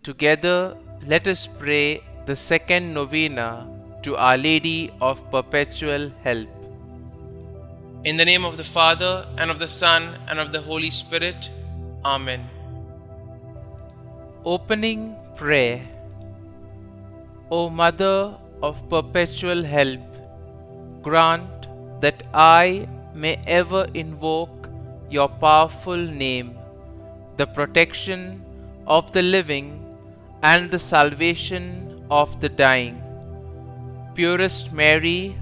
Together, let us pray the second novena to Our Lady of Perpetual Help. In the name of the Father, and of the Son, and of the Holy Spirit. Amen. Opening Prayer. O Mother of Perpetual Help, grant that I may ever invoke your powerful name, the protection of the living and the salvation of the dying. Purest Mary,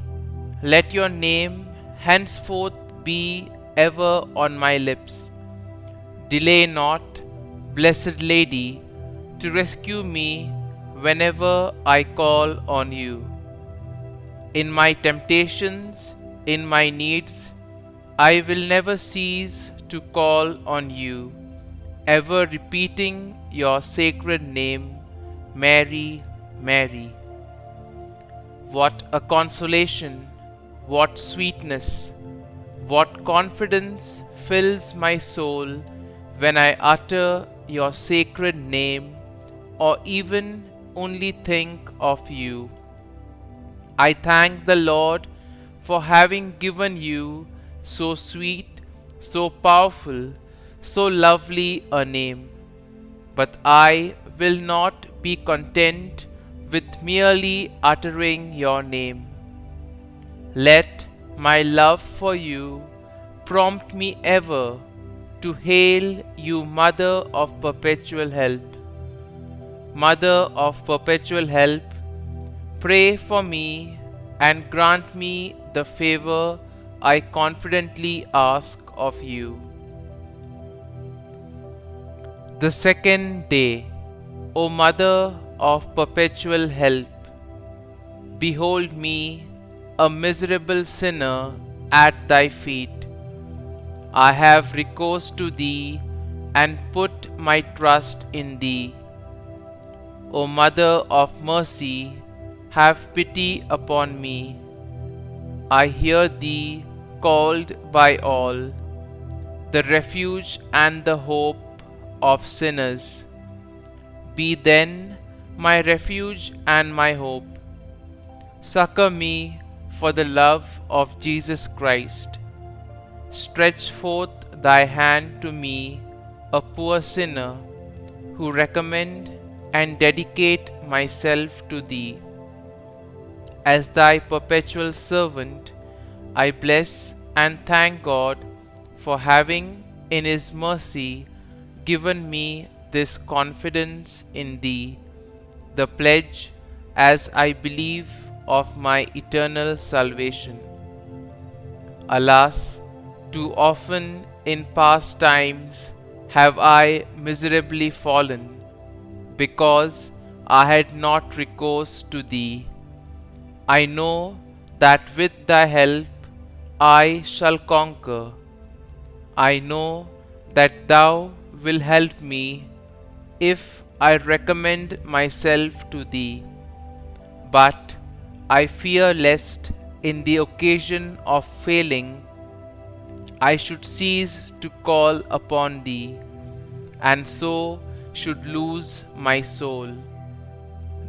let your name henceforth be ever on my lips. Delay not, Blessed Lady, to rescue me whenever I call on you. In my temptations, in my needs, I will never cease to call on you, ever repeating your sacred name, Mary, Mary. What a consolation, what sweetness, what confidence fills my soul when I utter your sacred name or even only think of you. I thank the Lord for having given you so sweet, so powerful, so lovely a name. But I will not be content with merely uttering your name. Let my love for you prompt me ever to hail you, Mother of Perpetual Help. Mother of Perpetual Help, pray for me and grant me the favor I confidently ask of you. The second day. O Mother of Perpetual Help, behold me, a miserable sinner, at thy feet. I have recourse to thee and put my trust in thee. O Mother of Mercy, have pity upon me. I hear thee called by all, the refuge and the hope of sinners. Be then my refuge and my hope. Succor me for the love of Jesus Christ. Stretch forth thy hand to me, a poor sinner, who recommend and dedicate myself to thee. As thy perpetual servant, I bless and thank God for having, in his mercy, given me this confidence in thee, the pledge, as I believe, of my eternal salvation. Alas, too often in past times have I miserably fallen, because I had not recourse to thee. I know that with thy help I shall conquer. I know that thou wilt help me if I recommend myself to thee. But I fear lest in the occasion of failing I should cease to call upon thee, and so should lose my soul.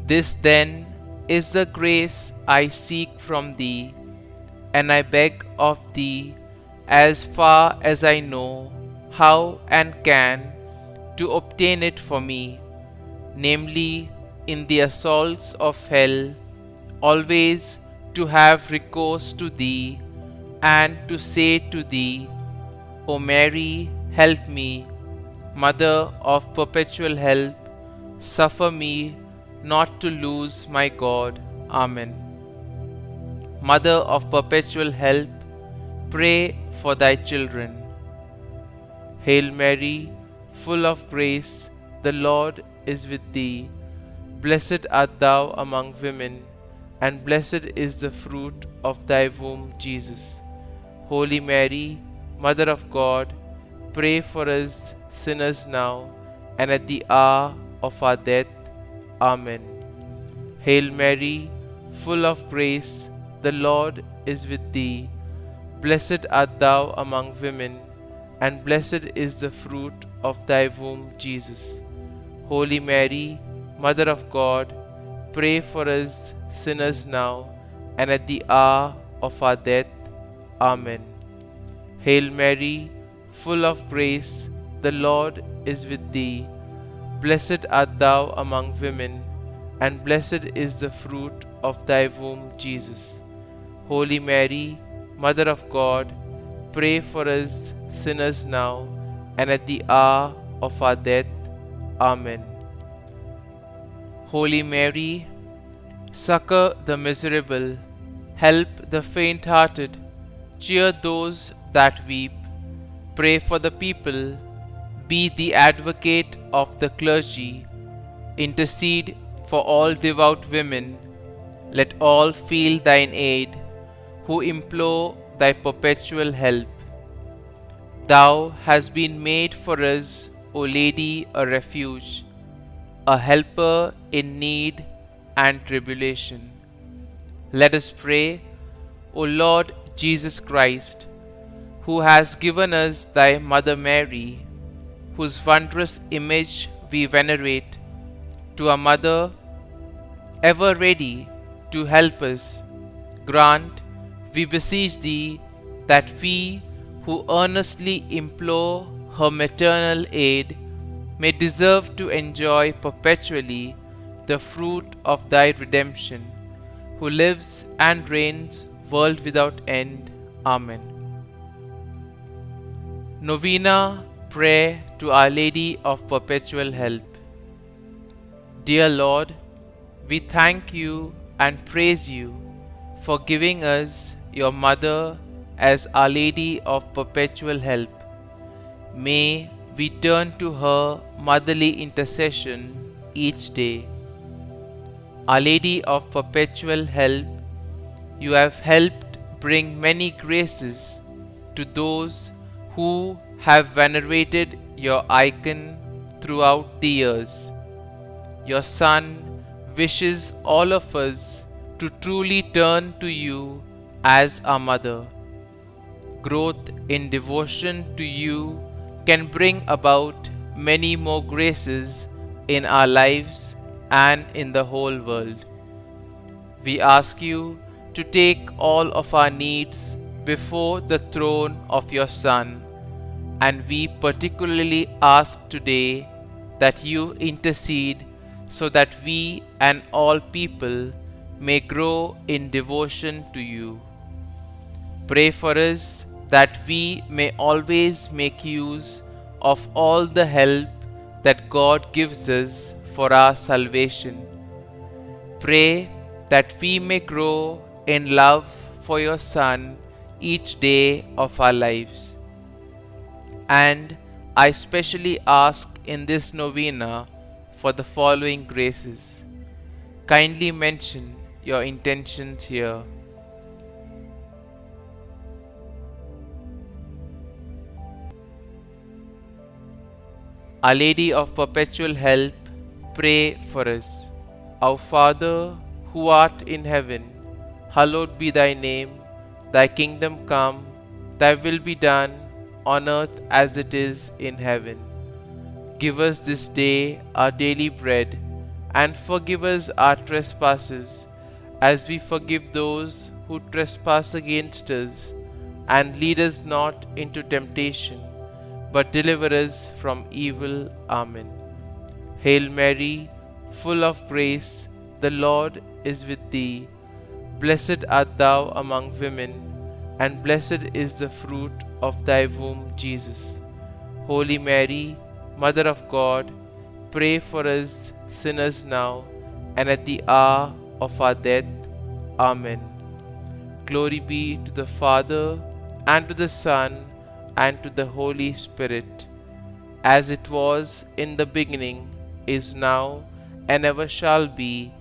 This then is the grace I seek from thee, and I beg of thee, as far as I know how and can, to obtain it for me, namely, in the assaults of hell, always to have recourse to thee, and to say to thee, O Mary, help me, Mother of Perpetual Help, suffer me not to lose my God. Amen. Mother of Perpetual Help, pray for thy children. Hail Mary, full of grace, the Lord is with thee. Blessed art thou among women, and blessed is the fruit of thy womb, Jesus. Holy Mary, Mother of God, pray for us sinners now and at the hour of our death. Amen. Hail Mary, full of grace, the Lord is with thee. Blessed art thou among women, and blessed is the fruit of thy womb, Jesus. Holy Mary, Mother of God, pray for us sinners now and at the hour of our death. Amen. Hail Mary, full of grace, the Lord is with thee. Blessed art thou among women, and blessed is the fruit of thy womb, Jesus. Holy Mary, Mother of God, pray for us sinners now and at the hour of our death. Amen. Holy Mary, succor the miserable, help the faint-hearted, cheer those that weep, pray for the people, be the advocate of the clergy, intercede for all devout women, let all feel thine aid, who implore thy perpetual help. Thou hast been made for us, O Lady, a refuge, a helper in need and tribulation. Let us pray, O Lord Jesus Christ, who has given us thy Mother Mary, whose wondrous image we venerate, to a mother ever ready to help us, grant, we beseech thee, that we who earnestly implore her maternal aid may deserve to enjoy perpetually the fruit of thy redemption, who lives and reigns world without end. Amen. Novena Prayer to Our Lady of Perpetual Help. Dear Lord, we thank you and praise you for giving us your Mother as Our Lady of Perpetual Help. May we turn to her motherly intercession each day. Our Lady of Perpetual Help, you have helped bring many graces to those who have venerated your icon throughout the years. Your Son wishes all of us to truly turn to you as our Mother. Growth in devotion to you can bring about many more graces in our lives and in the whole world. We ask you to take all of our needs before the throne of your Son, and we particularly ask today that you intercede so that we and all people may grow in devotion to you. Pray for us that we may always make use of all the help that God gives us for our salvation. Pray that we may grow in love for your Son each day of our lives. And I specially ask in this novena for the following graces. Kindly mention your intentions here. Our Lady of Perpetual Help, pray for us. Our Father, who art in heaven, hallowed be thy name. Thy kingdom come, thy will be done, on earth as it is in heaven. Give us this day our daily bread, and forgive us our trespasses, as we forgive those who trespass against us. And lead us not into temptation, but deliver us from evil. Amen. Hail Mary, full of grace, the Lord is with thee. Blessed art thou among women, and blessed is the fruit of thy womb, Jesus. Holy Mary, Mother of God, pray for us sinners now and at the hour of our death. Amen. Glory be to the Father, and to the Son, and to the Holy Spirit, as it was in the beginning, is now, and ever shall be,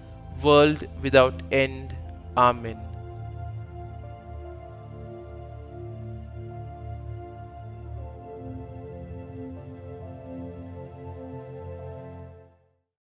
world without end. Amen.